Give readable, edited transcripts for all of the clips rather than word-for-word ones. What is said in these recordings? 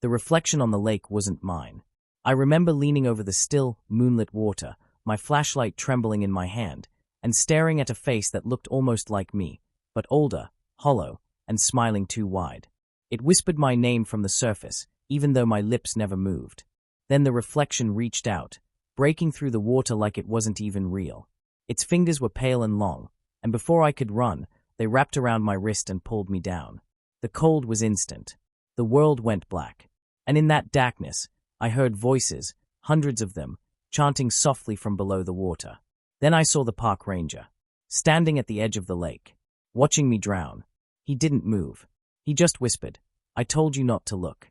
The reflection on the lake wasn't mine. I remember leaning over the still, moonlit water, my flashlight trembling in my hand, and staring at a face that looked almost like me, but older, hollow, and smiling too wide. It whispered my name from the surface, even though my lips never moved. Then the reflection reached out, breaking through the water like it wasn't even real. Its fingers were pale and long, and before I could run, they wrapped around my wrist and pulled me down. The cold was instant. The world went black. And in that darkness, I heard voices, hundreds of them, chanting softly from below the water. Then I saw the park ranger, standing at the edge of the lake, watching me drown. He didn't move. He just whispered, "I told you not to look."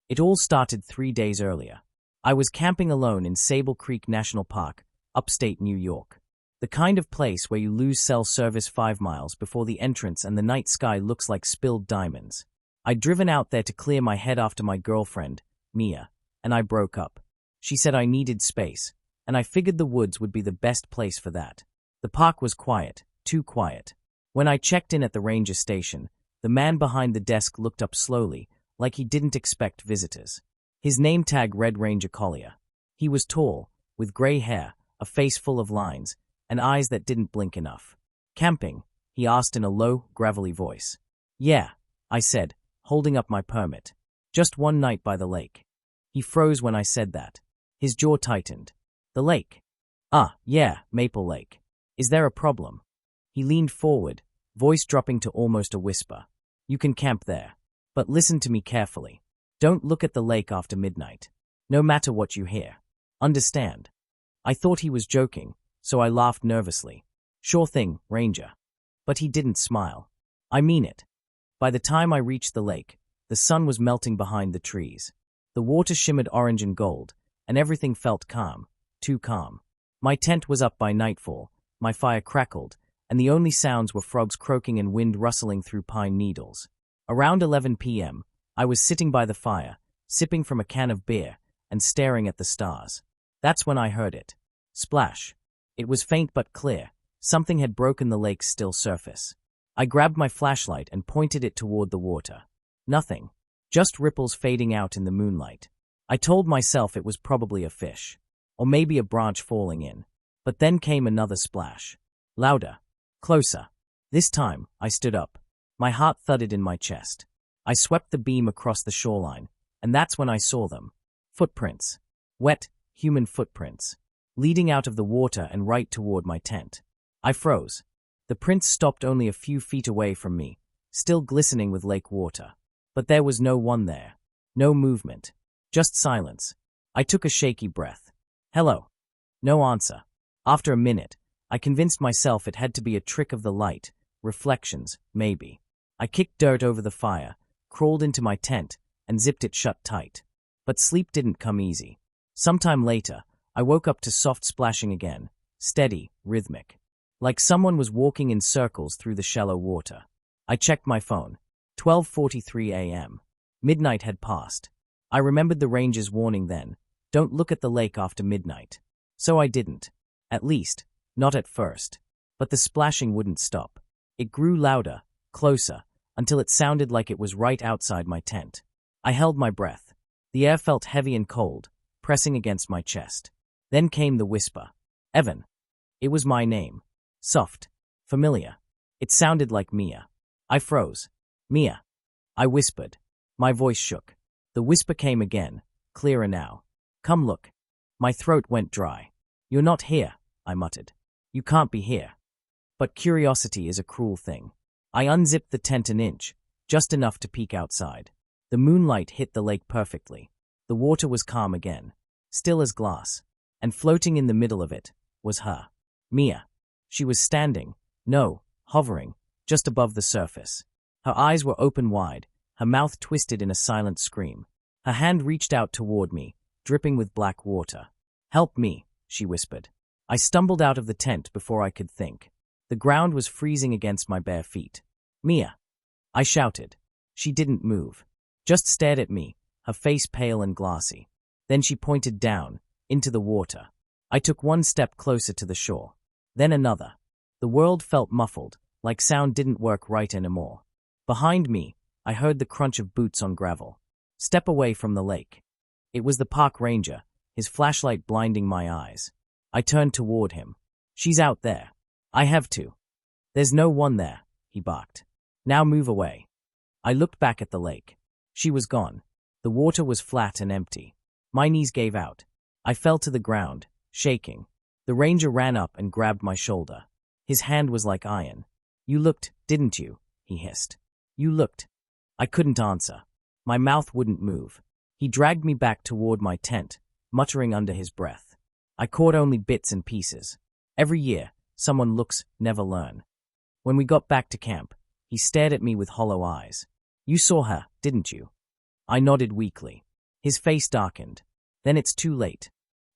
It all started 3 days earlier. I was camping alone in Sable Creek National Park, upstate New York. The kind of place where you lose cell service 5 miles before the entrance and the night sky looks like spilled diamonds. I'd driven out there to clear my head after my girlfriend, Mia, and I broke up. She said I needed space, and I figured the woods would be the best place for that. The park was quiet, too quiet. When I checked in at the ranger station, the man behind the desk looked up slowly, like he didn't expect visitors. His name tag read Ranger Collier. He was tall, with gray hair, a face full of lines, and eyes that didn't blink enough. "Camping?" he asked in a low, gravelly voice. "Yeah," I said, holding up my permit. "Just one night by the lake." He froze when I said that. His jaw tightened. "The lake?" "Ah, yeah, Maple Lake. Is there a problem?" He leaned forward, voice dropping to almost a whisper. "You can camp there. But listen to me carefully. Don't look at the lake after midnight. No matter what you hear. Understand?" I thought he was joking, so I laughed nervously. "Sure thing, Ranger." But he didn't smile. "I mean it." By the time I reached the lake, the sun was melting behind the trees. The water shimmered orange and gold, and everything felt calm, too calm. My tent was up by nightfall, my fire crackled, and the only sounds were frogs croaking and wind rustling through pine needles. Around 11 p.m., I was sitting by the fire, sipping from a can of beer, and staring at the stars. That's when I heard it. Splash. It was faint but clear. Something had broken the lake's still surface. I grabbed my flashlight and pointed it toward the water. Nothing. Just ripples fading out in the moonlight. I told myself it was probably a fish. Or maybe a branch falling in. But then came another splash. Louder. Closer. This time, I stood up. My heart thudded in my chest. I swept the beam across the shoreline, and that's when I saw them. Footprints. Wet, human footprints. Leading out of the water and right toward my tent. I froze. The prints stopped only a few feet away from me, still glistening with lake water. But there was no one there. No movement. Just silence. I took a shaky breath. "Hello." No answer. After a minute, I convinced myself it had to be a trick of the light, reflections, maybe. I kicked dirt over the fire, crawled into my tent, and zipped it shut tight. But sleep didn't come easy. Sometime later, I woke up to soft splashing again, steady, rhythmic. Like someone was walking in circles through the shallow water. I checked my phone. 12:43 a.m. Midnight had passed. I remembered the ranger's warning then, "Don't look at the lake after midnight." So I didn't. At least, not at first. But the splashing wouldn't stop. It grew louder, closer, until it sounded like it was right outside my tent. I held my breath. The air felt heavy and cold, pressing against my chest. Then came the whisper. "Evan." It was my name. Soft. Familiar. It sounded like Mia. I froze. "Mia." I whispered. My voice shook. The whisper came again, clearer now. "Come look." My throat went dry. "You're not here," I muttered. "You can't be here." But curiosity is a cruel thing. I unzipped the tent an inch, just enough to peek outside. The moonlight hit the lake perfectly. The water was calm again, still as glass, and floating in the middle of it was her. Mia. She was standing, no, hovering, just above the surface. Her eyes were open wide, her mouth twisted in a silent scream. Her hand reached out toward me, dripping with black water. "Help me," she whispered. I stumbled out of the tent before I could think. The ground was freezing against my bare feet. "Mia!" I shouted. She didn't move, just stared at me, her face pale and glassy. Then she pointed down, into the water. I took one step closer to the shore. Then another. The world felt muffled, like sound didn't work right anymore. Behind me, I heard the crunch of boots on gravel. Step away from the lake. It was the park ranger, his flashlight blinding my eyes. I turned toward him. She's out there. I have to. There's no one there, he barked. Now move away. I looked back at the lake. She was gone. The water was flat and empty. My knees gave out. I fell to the ground, shaking. The ranger ran up and grabbed my shoulder. His hand was like iron. You looked, didn't you? He hissed. You looked. I couldn't answer. My mouth wouldn't move. He dragged me back toward my tent, muttering under his breath. I caught only bits and pieces. Every year, someone looks, never learn. When we got back to camp, he stared at me with hollow eyes. You saw her, didn't you? I nodded weakly. His face darkened. Then it's too late.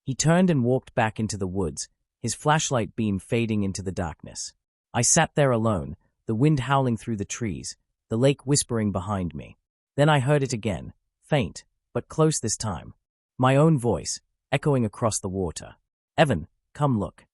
He turned and walked back into the woods, his flashlight beam fading into the darkness. I sat there alone, the wind howling through the trees, the lake whispering behind me. Then I heard it again, faint, but close this time. My own voice, echoing across the water. Evan, come look.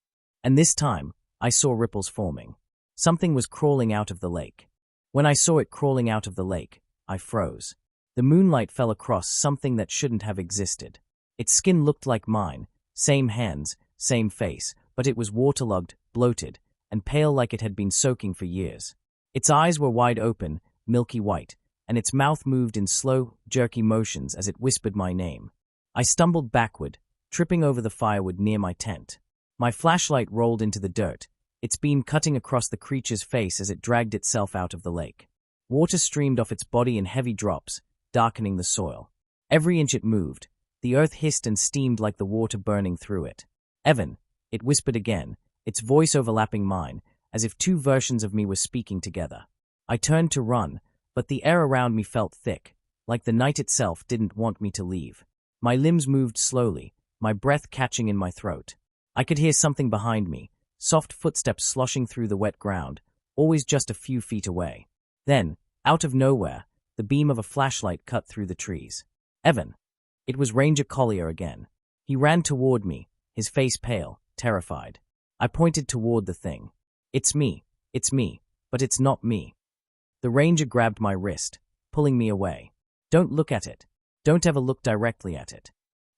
And this time, I saw ripples forming. Something was crawling out of the lake. When I saw it crawling out of the lake, I froze. The moonlight fell across something that shouldn't have existed. Its skin looked like mine, same hands, same face, but it was waterlogged, bloated, and pale like it had been soaking for years. Its eyes were wide open, milky white, and its mouth moved in slow, jerky motions as it whispered my name. I stumbled backward, tripping over the firewood near my tent. My flashlight rolled into the dirt, its beam cutting across the creature's face as it dragged itself out of the lake. Water streamed off its body in heavy drops, darkening the soil. Every inch it moved, the earth hissed and steamed like the water burning through it. Evan, it whispered again, its voice overlapping mine, as if two versions of me were speaking together. I turned to run, but the air around me felt thick, like the night itself didn't want me to leave. My limbs moved slowly, my breath catching in my throat. I could hear something behind me, soft footsteps sloshing through the wet ground, always just a few feet away. Then, out of nowhere, the beam of a flashlight cut through the trees. Evan. It was Ranger Collier again. He ran toward me, his face pale, terrified. I pointed toward the thing. It's me, but it's not me. The ranger grabbed my wrist, pulling me away. Don't look at it. Don't ever look directly at it.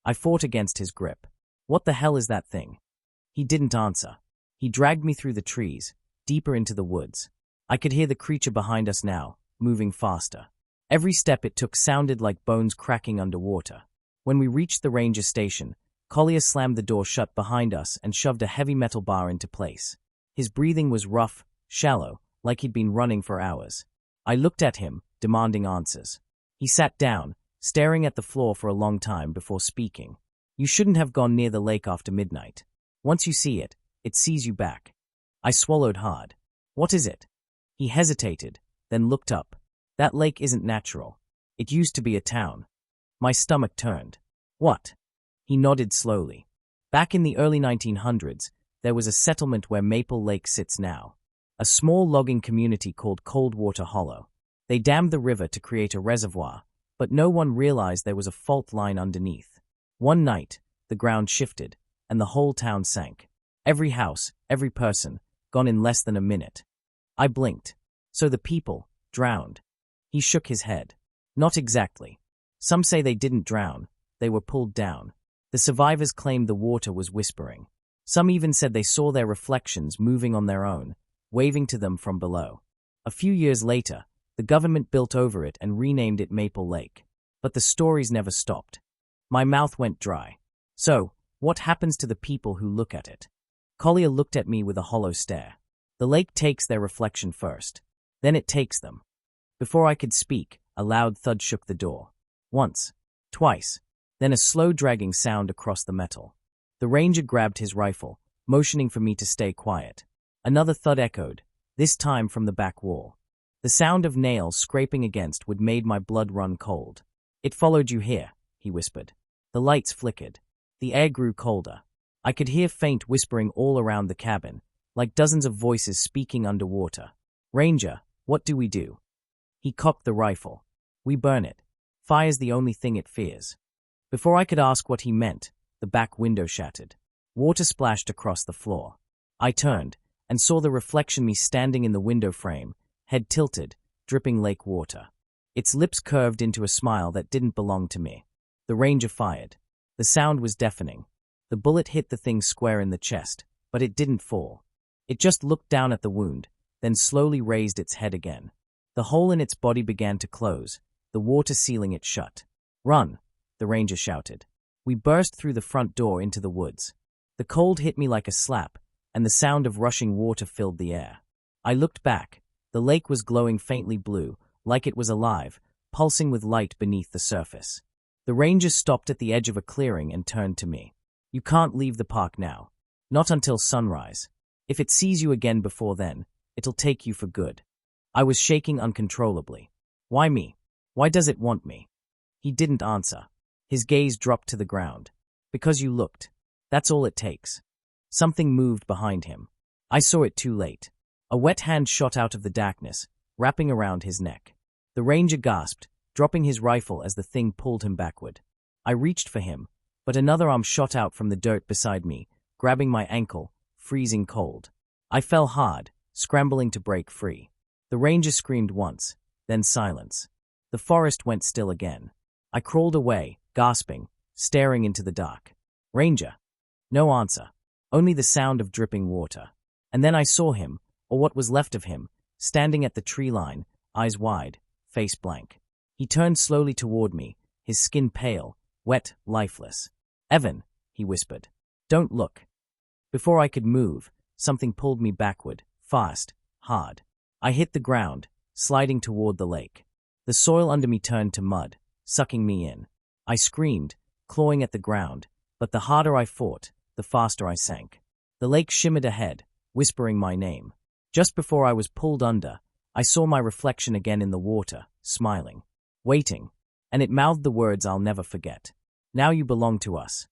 I fought against his grip. What the hell is that thing? He didn't answer. He dragged me through the trees, deeper into the woods. I could hear the creature behind us now, moving faster. Every step it took sounded like bones cracking underwater. When we reached the ranger station, Collier slammed the door shut behind us and shoved a heavy metal bar into place. His breathing was rough, shallow, like he'd been running for hours. I looked at him, demanding answers. He sat down, staring at the floor for a long time before speaking. You shouldn't have gone near the lake after midnight. Once you see it, it sees you back. I swallowed hard. What is it? He hesitated, then looked up. That lake isn't natural. It used to be a town. My stomach turned. What? He nodded slowly. Back in the early 1900s, there was a settlement where Maple Lake sits now. A small logging community called Coldwater Hollow. They dammed the river to create a reservoir, but no one realized there was a fault line underneath. One night, the ground shifted, and the whole town sank. Every house, every person, gone in less than a minute. I blinked. So the people, drowned. He shook his head. Not exactly. Some say they didn't drown, they were pulled down. The survivors claimed the water was whispering. Some even said they saw their reflections moving on their own, waving to them from below. A few years later, the government built over it and renamed it Maple Lake. But the stories never stopped. My mouth went dry. So, what happens to the people who look at it? Collier looked at me with a hollow stare. The lake takes their reflection first. Then it takes them. Before I could speak, a loud thud shook the door. Once. Twice. Then a slow dragging sound across the metal. The ranger grabbed his rifle, motioning for me to stay quiet. Another thud echoed, this time from the back wall. The sound of nails scraping against wood made my blood run cold. It followed you here, he whispered. The lights flickered. The air grew colder. I could hear faint whispering all around the cabin, like dozens of voices speaking underwater. Ranger, what do we do? He cocked the rifle. We burn it. Fire's the only thing it fears. Before I could ask what he meant, the back window shattered. Water splashed across the floor. I turned and saw the reflection me standing in the window frame, head tilted, dripping lake water. Its lips curved into a smile that didn't belong to me. The ranger fired. The sound was deafening. The bullet hit the thing square in the chest, but it didn't fall. It just looked down at the wound, then slowly raised its head again. The hole in its body began to close, the water sealing it shut. "Run!" the ranger shouted. We burst through the front door into the woods. The cold hit me like a slap, and the sound of rushing water filled the air. I looked back. The lake was glowing faintly blue, like it was alive, pulsing with light beneath the surface. The ranger stopped at the edge of a clearing and turned to me. "You can't leave the park now. Not until sunrise. If it sees you again before then, it'll take you for good." I was shaking uncontrollably. "Why me? Why does it want me?" He didn't answer. His gaze dropped to the ground. "Because you looked. That's all it takes." Something moved behind him. I saw it too late. A wet hand shot out of the darkness, wrapping around his neck. The ranger gasped, dropping his rifle as the thing pulled him backward. I reached for him, but another arm shot out from the dirt beside me, grabbing my ankle, freezing cold. I fell hard, scrambling to break free. The ranger screamed once, then silence. The forest went still again. I crawled away, gasping, staring into the dark. "Ranger!" No answer, only the sound of dripping water. And then I saw him, or what was left of him, standing at the tree line, eyes wide, face blank. He turned slowly toward me, his skin pale, wet, lifeless. "Evan," he whispered. "Don't look." Before I could move, something pulled me backward, fast, hard. I hit the ground, sliding toward the lake. The soil under me turned to mud, sucking me in. I screamed, clawing at the ground, but the harder I fought, the faster I sank. The lake shimmered ahead, whispering my name. Just before I was pulled under, I saw my reflection again in the water, smiling, waiting, and it mouthed the words I'll never forget. "Now you belong to us."